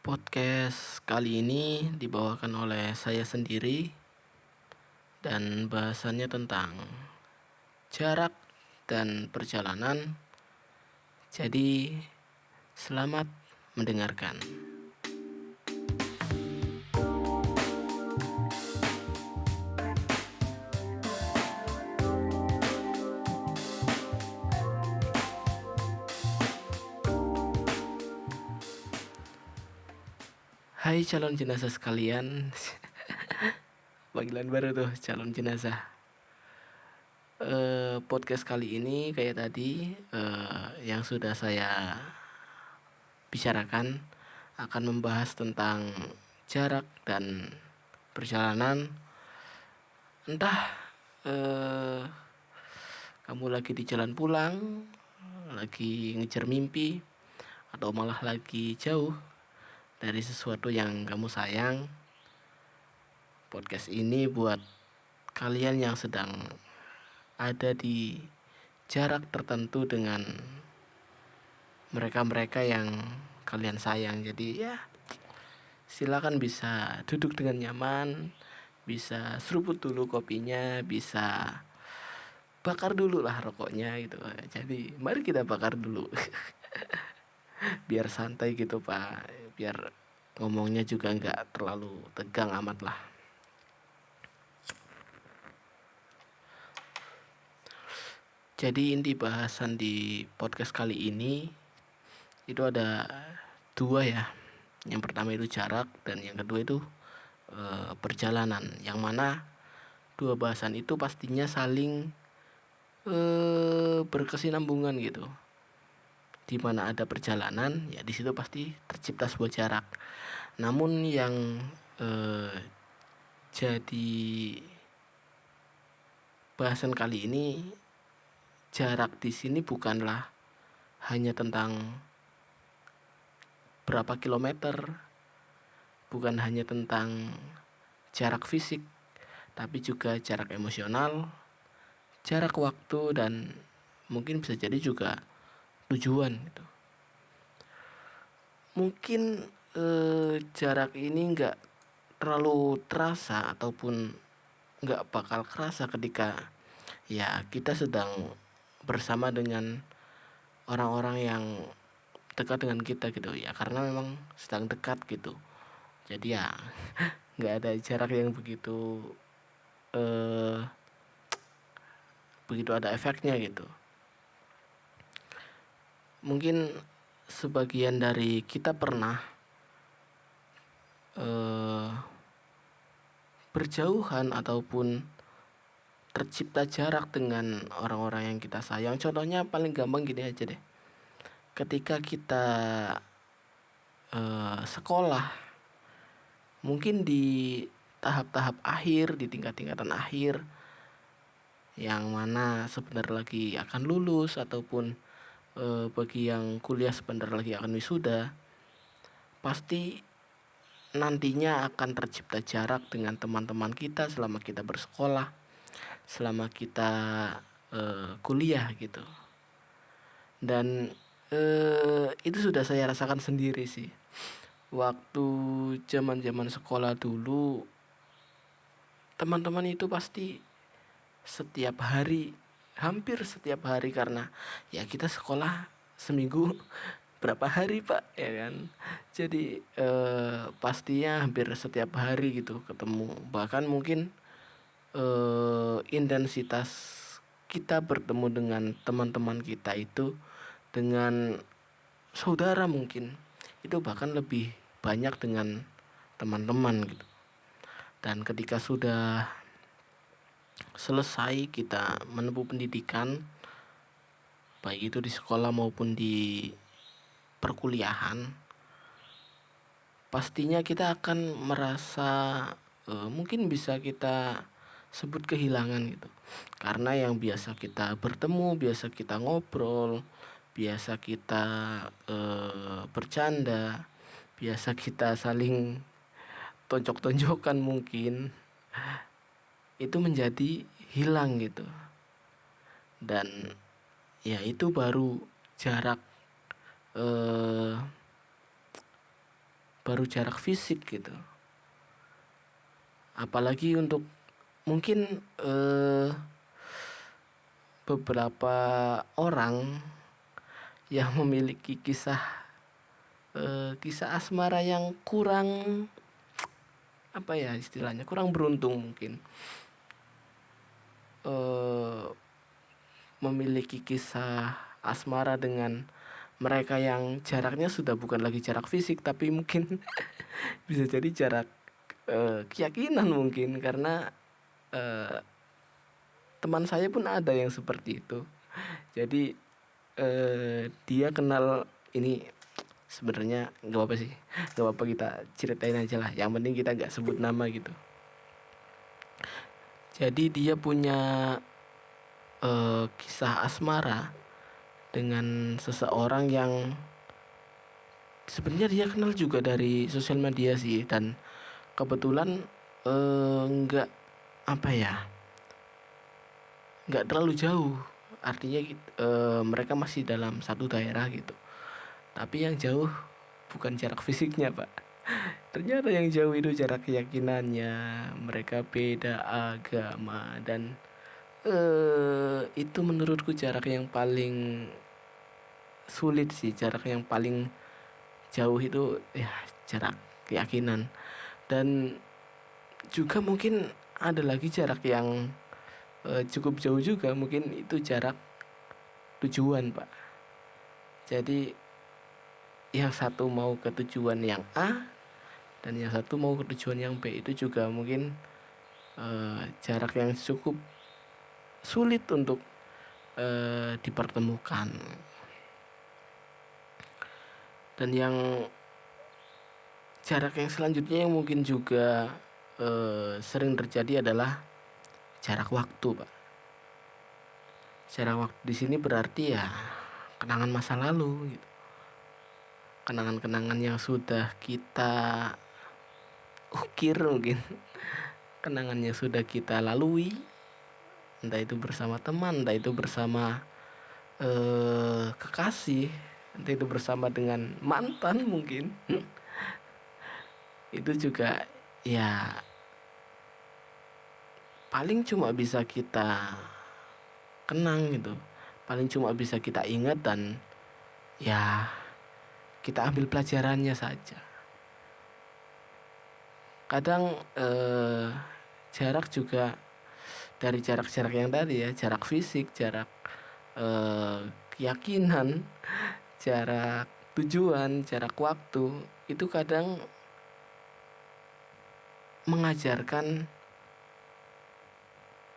Podcast kali ini dibawakan oleh saya sendiri dan bahasannya tentang jarak dan perjalanan. Jadi, selamat mendengarkan. Hai calon jenazah sekalian. Panggilan baru tuh, calon jenazah. Podcast kali ini kayak tadi yang sudah saya bicarakan akan membahas tentang jarak dan perjalanan. Entah kamu lagi di jalan pulang, lagi ngejar mimpi, atau malah lagi jauh dari sesuatu yang kamu sayang. Podcast ini buat kalian yang sedang ada di jarak tertentu dengan mereka-mereka yang kalian sayang. Jadi ya, silakan bisa duduk dengan nyaman, bisa seruput dulu kopinya, bisa bakar dulu lah rokoknya gitu. Jadi mari kita bakar dulu. Biar santai gitu Pak, biar ngomongnya juga nggak terlalu tegang amat lah. Jadi inti bahasan di podcast kali ini itu ada dua ya. Yang pertama itu jarak dan yang kedua itu perjalanan. Yang mana dua bahasan itu pastinya saling berkesinambungan gitu. Di mana ada perjalanan, ya di situ pasti tercipta sebuah jarak. Namun yang jadi bahasan kali ini, jarak di sini bukanlah hanya tentang berapa kilometer, bukan hanya tentang jarak fisik, tapi juga jarak emosional, jarak waktu, dan mungkin bisa jadi juga tujuan gitu. Mungkin jarak ini nggak terlalu terasa ataupun nggak bakal kerasa ketika ya kita sedang bersama dengan orang-orang yang dekat dengan kita gitu ya, karena memang sedang dekat gitu. Jadi ya nggak ada jarak yang eh, begitu ada efeknya gitu. Mungkin sebagian dari kita pernah eh, berjauhan ataupun tercipta jarak dengan orang-orang yang kita sayang. Contohnya paling gampang gini aja deh. Ketika kita sekolah, mungkin di tahap-tahap akhir, di tingkat-tingkatan akhir, yang mana sebentar lagi akan lulus ataupun bagi yang kuliah sebentar lagi akan wisuda, pasti nantinya akan tercipta jarak dengan teman-teman kita selama kita bersekolah, selama kita kuliah gitu. Dan itu sudah saya rasakan sendiri sih. Waktu zaman-zaman sekolah dulu, teman-teman itu pasti setiap hari, hampir setiap hari, karena ya kita sekolah seminggu berapa hari Pak ya kan. Jadi pastinya hampir setiap hari gitu ketemu. Bahkan mungkin intensitas kita bertemu dengan teman-teman kita itu dengan saudara mungkin itu bahkan lebih banyak dengan teman-teman gitu. Dan ketika sudah selesai kita menempuh pendidikan, baik itu di sekolah maupun di perkuliahan, pastinya kita akan merasa mungkin bisa kita sebut kehilangan gitu. Karena yang biasa kita bertemu, biasa kita ngobrol, biasa kita bercanda, biasa kita saling tonjok-tonjokan mungkin, itu menjadi hilang gitu. Dan ya itu baru jarak baru jarak fisik gitu. Apalagi untuk mungkin beberapa orang yang memiliki kisah asmara yang kurang, apa ya istilahnya, kurang beruntung mungkin, eh, memiliki kisah asmara dengan mereka yang jaraknya sudah bukan lagi jarak fisik, tapi mungkin bisa jadi jarak keyakinan mungkin, karena teman saya pun ada yang seperti itu. Jadi dia kenal ini, sebenarnya nggak apa sih, nggak apa kita ceritain aja lah, yang penting kita nggak sebut nama gitu. Jadi dia punya kisah asmara dengan seseorang yang sebenarnya dia kenal juga dari sosial media sih, dan kebetulan nggak, apa ya, nggak terlalu jauh, artinya mereka masih dalam satu daerah gitu, tapi yang jauh bukan jarak fisiknya pak, ternyata yang jauh itu jarak keyakinannya. Mereka beda agama, dan itu menurutku jarak yang paling sulit sih, jarak yang paling jauh itu ya jarak keyakinan. Dan juga mungkin ada lagi jarak yang cukup jauh juga, mungkin itu jarak tujuan pak. Jadi yang satu mau ke tujuan yang A dan yang satu mau ke tujuan yang B, itu juga mungkin jarak yang cukup sulit untuk dipertemukan. Dan yang jarak yang selanjutnya yang mungkin juga sering terjadi adalah jarak waktu pak. Jarak waktu di sini berarti ya kenangan masa lalu gitu. Kenangan-kenangan yang sudah kita ukir mungkin, kenangan yang sudah kita lalui, entah itu bersama teman, entah itu bersama kekasih, entah itu bersama dengan mantan mungkin. Itu juga ya paling cuma bisa kita kenang gitu, paling cuma bisa kita ingat, dan ya kita ambil pelajarannya saja. Kadang jarak juga dari jarak-jarak yang tadi ya, jarak fisik, jarak keyakinan, jarak tujuan, jarak waktu, itu kadang mengajarkan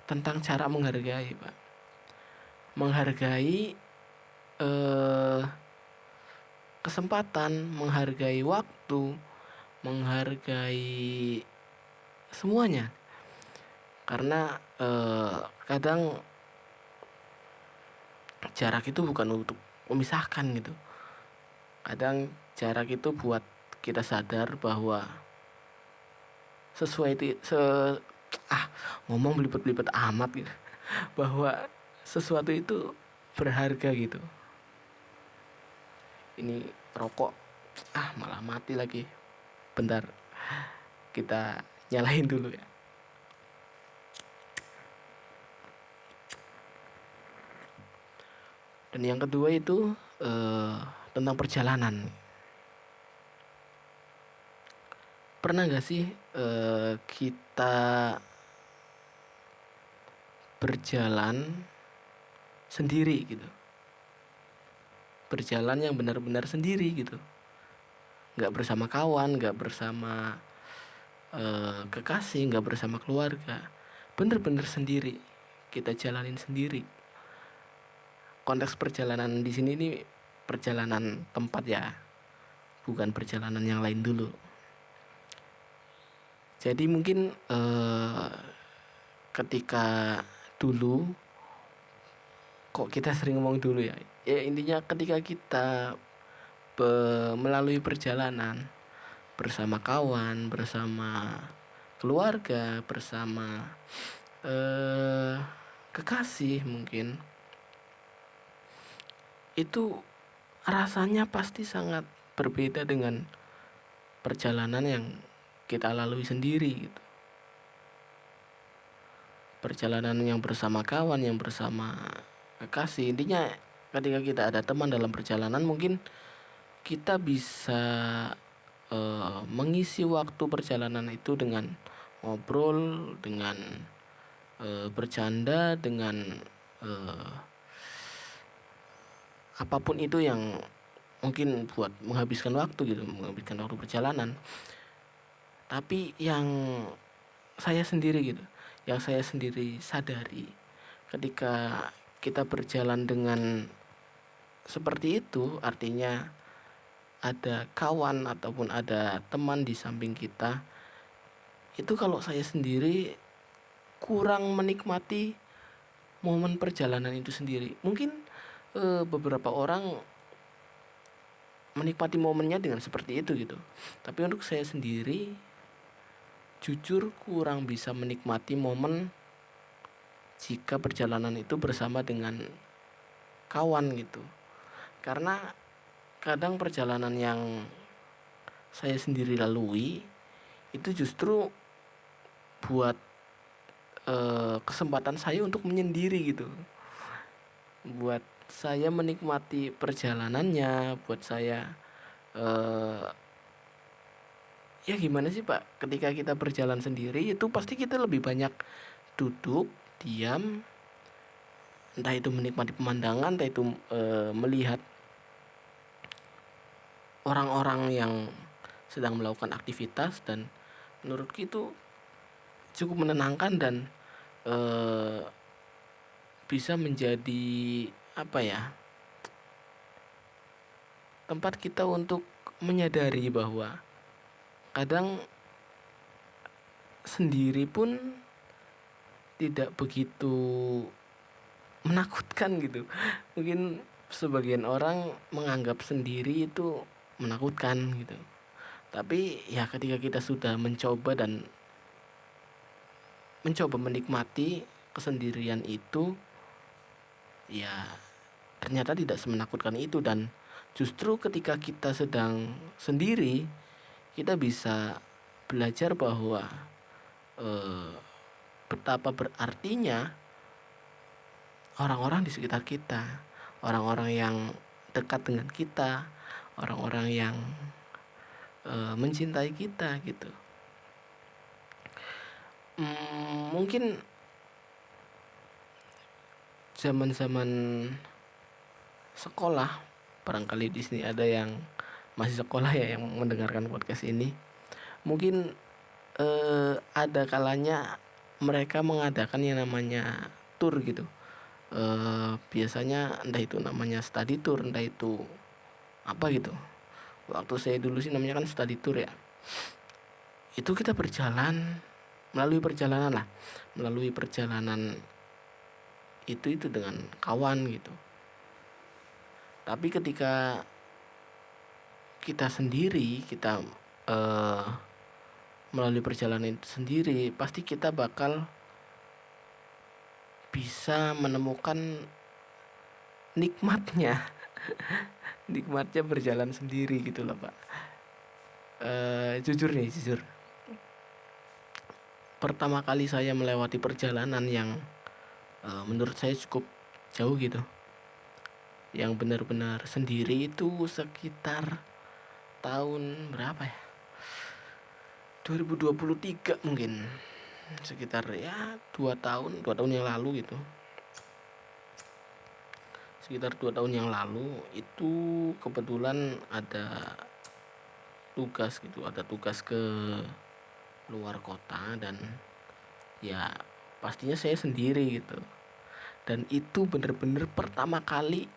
tentang cara menghargai pak. Menghargai kesempatan, menghargai waktu, menghargai semuanya. Karena kadang jarak itu bukan untuk memisahkan gitu. Kadang jarak itu buat kita sadar bahwa sesuai ngomong belibet-belibet amat gitu, bahwa sesuatu itu berharga gitu. Ini rokok malah mati lagi, bentar kita nyalain dulu ya. Dan yang kedua itu tentang perjalanan. Pernah gak sih kita berjalan sendiri gitu, berjalan yang benar-benar sendiri gitu, gak bersama kawan, gak bersama kekasih, gak bersama keluarga, bener-bener sendiri, kita jalanin sendiri. Konteks perjalanan di sini ini perjalanan tempat ya, bukan perjalanan yang lain dulu. Jadi mungkin ketika dulu, kok kita sering ngomong dulu ya, intinya ketika kita melalui perjalanan bersama kawan, bersama keluarga, bersama kekasih mungkin, itu rasanya pasti sangat berbeda dengan perjalanan yang kita lalui sendiri gitu. Perjalanan yang bersama kawan, yang bersama kekasih. Intinya ketika kita ada teman dalam perjalanan, mungkin kita bisa mengisi waktu perjalanan itu dengan ngobrol, dengan bercanda, dengan apapun itu yang mungkin buat menghabiskan waktu gitu, menghabiskan waktu perjalanan. Tapi yang saya sendiri sadari ketika kita berjalan dengan seperti itu, artinya ada kawan ataupun ada teman di samping kita, itu kalau saya sendiri kurang menikmati momen perjalanan itu sendiri. Mungkin beberapa orang menikmati momennya dengan seperti itu gitu, tapi untuk saya sendiri jujur kurang bisa menikmati momen jika perjalanan itu bersama dengan kawan gitu. Karena kadang perjalanan yang saya sendiri lalui itu justru buat kesempatan saya untuk menyendiri gitu, buat saya menikmati perjalanannya, buat saya ya gimana sih Pak, ketika kita berjalan sendiri itu pasti kita lebih banyak duduk diam, entah itu menikmati pemandangan, entah itu melihat orang-orang yang sedang melakukan aktivitas, dan menurutku itu cukup menenangkan dan bisa menjadi tempat kita untuk menyadari bahwa kadang sendiri pun tidak begitu menakutkan gitu. Mungkin sebagian orang menganggap sendiri itu menakutkan gitu, tapi ya ketika kita sudah mencoba menikmati kesendirian itu, ya ternyata tidak semenakutkan itu. Dan justru ketika kita sedang sendiri, kita bisa belajar bahwa betapa berartinya orang-orang di sekitar kita, orang-orang yang dekat dengan kita, orang-orang yang mencintai kita gitu. Mungkin zaman-zaman sekolah, barangkali di sini ada yang masih sekolah ya yang mendengarkan podcast ini, mungkin ada kalanya mereka mengadakan yang namanya tour gitu. Biasanya entah itu namanya study tour, entah itu apa gitu. Waktu saya dulu sih namanya kan study tour ya. Itu kita melalui perjalanan itu dengan kawan gitu. Tapi ketika kita sendiri, kita melalui perjalanan itu sendiri, pasti kita bakal bisa menemukan nikmatnya berjalan sendiri gitu loh Pak. Jujur pertama kali saya melewati perjalanan yang menurut saya cukup jauh gitu, yang benar-benar sendiri, itu sekitar tahun berapa ya, 2023 mungkin, sekitar ya 2 tahun yang lalu gitu. Sekitar 2 tahun yang lalu itu kebetulan ada tugas ke luar kota, dan ya pastinya saya sendiri gitu. Dan itu bener-bener pertama kali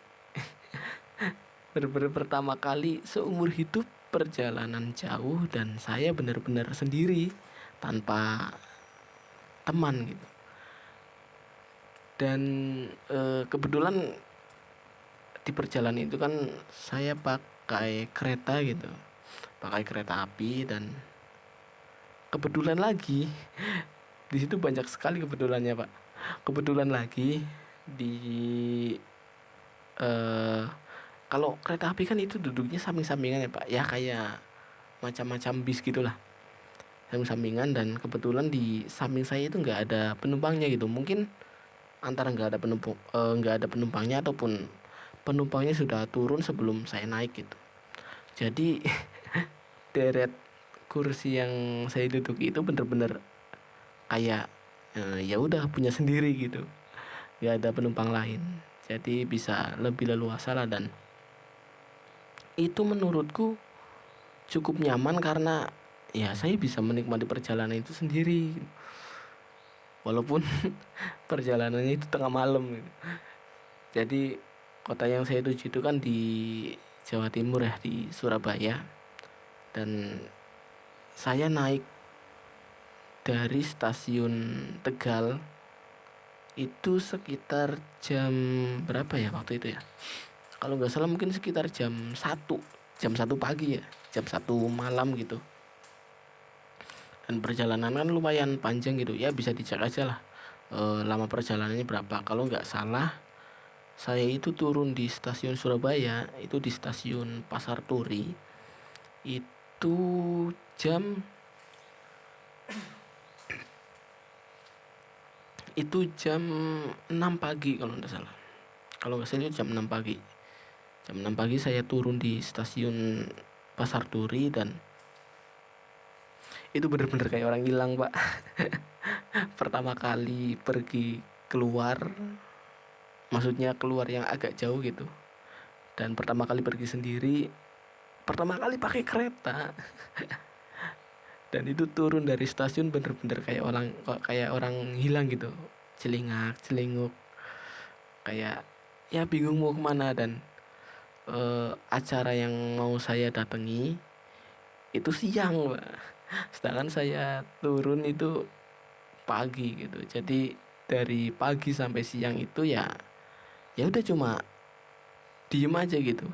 seumur hidup perjalanan jauh, dan saya benar-benar sendiri tanpa teman gitu. Dan kebetulan di perjalanan itu kan saya pakai kereta api, dan kebetulan lagi di situ banyak sekali kebetulannya Pak. Kebetulan lagi di kalau kereta api kan itu duduknya samping-sampingan ya Pak, ya kayak macam-macam bis gitulah, samping-sampingan, dan kebetulan di samping saya itu nggak ada penumpangnya gitu. Mungkin antara nggak ada penumpangnya ataupun penumpangnya sudah turun sebelum saya naik gitu. Jadi deret kursi yang saya duduki itu bener-bener kayak ya udah punya sendiri gitu, nggak ada penumpang lain, jadi bisa lebih leluasa lah. Dan itu menurutku cukup nyaman karena ya saya bisa menikmati perjalanan itu sendiri walaupun perjalanannya itu tengah malam gitu. Jadi kota yang saya tuju itu kan di Jawa Timur ya, di Surabaya, dan saya naik dari stasiun Tegal itu sekitar jam berapa ya waktu itu ya, kalau nggak salah mungkin sekitar jam 1 pagi ya, jam 1 malam gitu. Dan perjalanan kan lumayan panjang gitu ya, bisa dicek aja lah lama perjalanannya berapa. Kalau nggak salah saya itu turun di stasiun Surabaya itu di stasiun Pasar Turi itu jam itu jam 6 pagi kalau nggak salah. Kalau nggak salah itu jam 6 pagi. Jam 6 pagi saya turun di stasiun Pasar Turi, dan itu bener-bener kayak orang hilang, Pak. Pertama kali pergi keluar, maksudnya keluar yang agak jauh gitu. Dan pertama kali pergi sendiri, pertama kali pakai kereta. Dan itu turun dari stasiun bener-bener kayak orang hilang gitu. Celingak, celinguk, kayak ya bingung mau kemana. Dan acara yang mau saya datangi itu siang, Pak. Sedangkan saya turun itu pagi gitu. Jadi dari pagi sampai siang itu ya udah cuma diem aja gitu.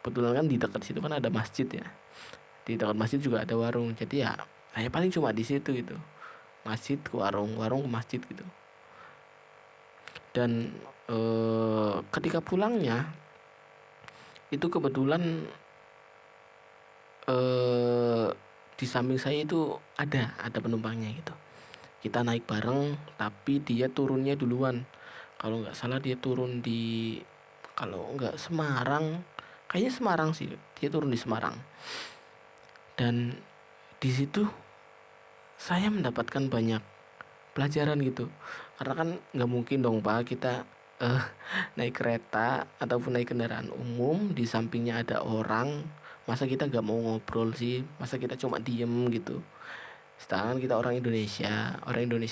Kebetulan kan di dekat situ kan ada masjid ya. Di dekat masjid juga ada warung. Jadi ya saya paling cuma di situ gitu. Masjid ke warung, warung ke masjid gitu. Dan ketika pulangnya itu kebetulan di samping saya itu ada penumpangnya gitu. Kita naik bareng, tapi dia turunnya duluan. Kalau nggak salah dia turun di, kalau nggak Semarang, kayaknya Semarang sih. Dia turun di Semarang. Dan di situ saya mendapatkan banyak pelajaran gitu. Karena kan nggak mungkin dong, Pak, kita naik kereta ataupun naik kendaraan umum di sampingnya ada orang, masa kita nggak mau ngobrol sih, masa kita cuma diem gitu. Sedangkan kita orang Indonesia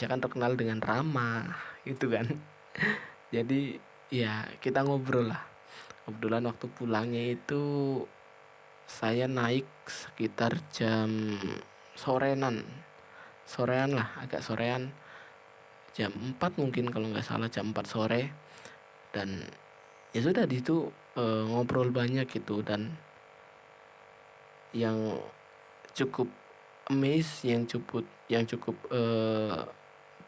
kan terkenal dengan ramah gitu kan. Jadi ya kita ngobrol lah. Kebetulan waktu pulangnya itu saya naik sekitar jam sorean lah, agak sorean, jam 4 mungkin kalau nggak salah, jam 4 sore. Dan ya sudah di situ ngobrol banyak gitu. Dan yang cukup yang cukup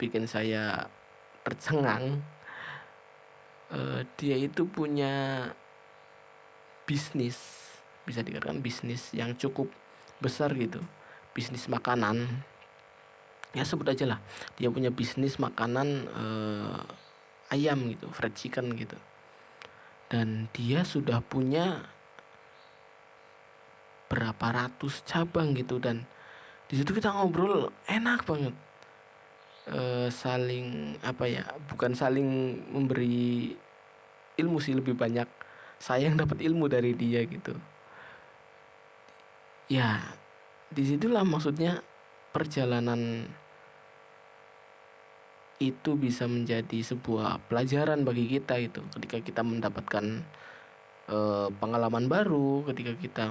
bikin saya tercengang, dia itu punya bisnis, bisa dikatakan bisnis yang cukup besar gitu, bisnis makanan. Ya sebut aja lah, dia punya bisnis makanan ayam gitu, fried chicken gitu. Dan dia sudah punya berapa ratus cabang gitu. Dan di situ kita ngobrol enak banget. Saling apa ya, bukan saling memberi ilmu sih, lebih banyak saya yang dapat ilmu dari dia gitu. Ya disitulah maksudnya perjalanan itu bisa menjadi sebuah pelajaran bagi kita gitu, ketika kita mendapatkan pengalaman baru, ketika kita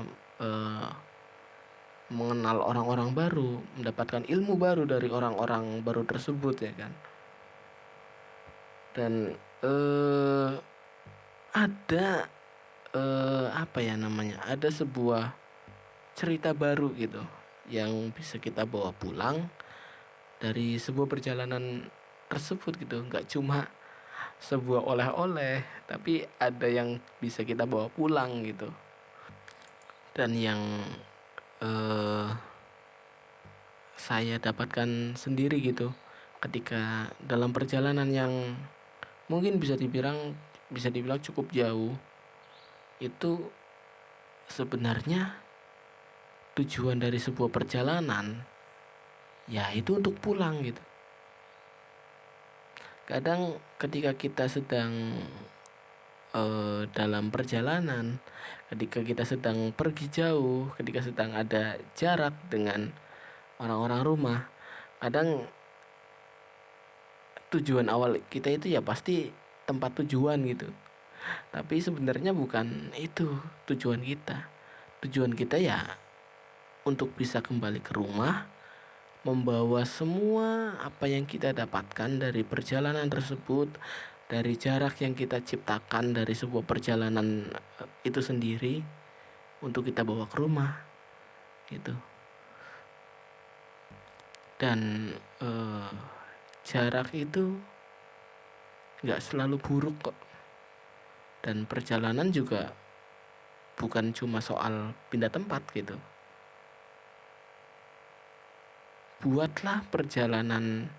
mengenal orang-orang baru, mendapatkan ilmu baru dari orang-orang baru tersebut ya kan. Dan ada apa ya namanya, ada sebuah cerita baru gitu yang bisa kita bawa pulang dari sebuah perjalanan tersebut gitu. Nggak cuma sebuah oleh-oleh, tapi ada yang bisa kita bawa pulang gitu. Dan yang eh, saya dapatkan sendiri gitu ketika dalam perjalanan yang mungkin bisa dibilang cukup jauh. Itu sebenarnya tujuan dari sebuah perjalanan ya itu untuk pulang gitu. Kadang ketika kita sedang dalam perjalanan, ketika kita sedang pergi jauh, ketika sedang ada jarak dengan orang-orang rumah, kadang tujuan awal kita itu ya pasti tempat tujuan gitu. Tapi sebenarnya bukan itu tujuan kita. Tujuan kita ya untuk bisa kembali ke rumah, membawa semua apa yang kita dapatkan dari perjalanan tersebut, dari jarak yang kita ciptakan dari sebuah perjalanan itu sendiri, untuk kita bawa ke rumah gitu. Dan jarak itu nggak selalu buruk kok. Dan perjalanan juga bukan cuma soal pindah tempat gitu. Buatlah perjalanan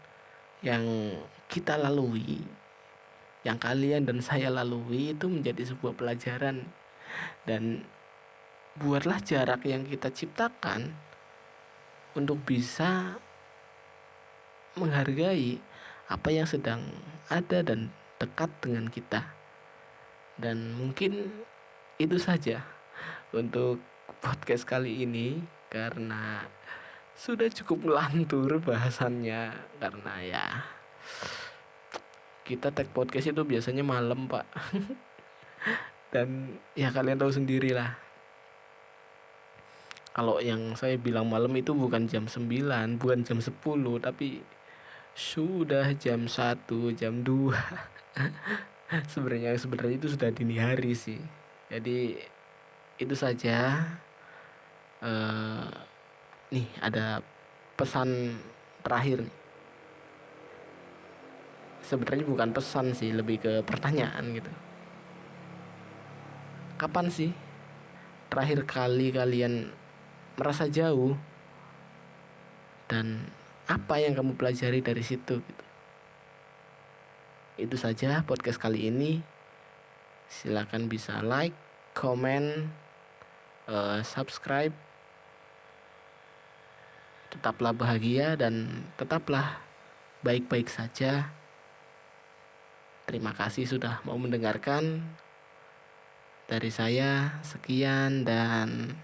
yang kita lalui, yang kalian dan saya lalui itu menjadi sebuah pelajaran. Dan buatlah jarak yang kita ciptakan untuk bisa menghargai apa yang sedang ada dan dekat dengan kita. Dan mungkin itu saja untuk podcast kali ini, karena sudah cukup ngelantur bahasannya. Karena ya kita tag podcast itu biasanya malam pak. Dan ya kalian tahu sendiri lah, kalau yang saya bilang malam itu bukan jam 9, bukan jam 10, tapi sudah jam 1, jam 2. Sebenarnya itu sudah dini hari sih. Jadi itu saja. Nih ada pesan terakhir nih. Sebenarnya bukan pesan sih, lebih ke pertanyaan gitu. Kapan sih terakhir kali kalian merasa jauh, dan apa yang kamu pelajari dari situ gitu. Itu saja podcast kali ini. Silakan bisa like, comment, subscribe. Tetaplah bahagia dan tetaplah baik-baik saja. Terima kasih sudah mau mendengarkan. Dari saya sekian dan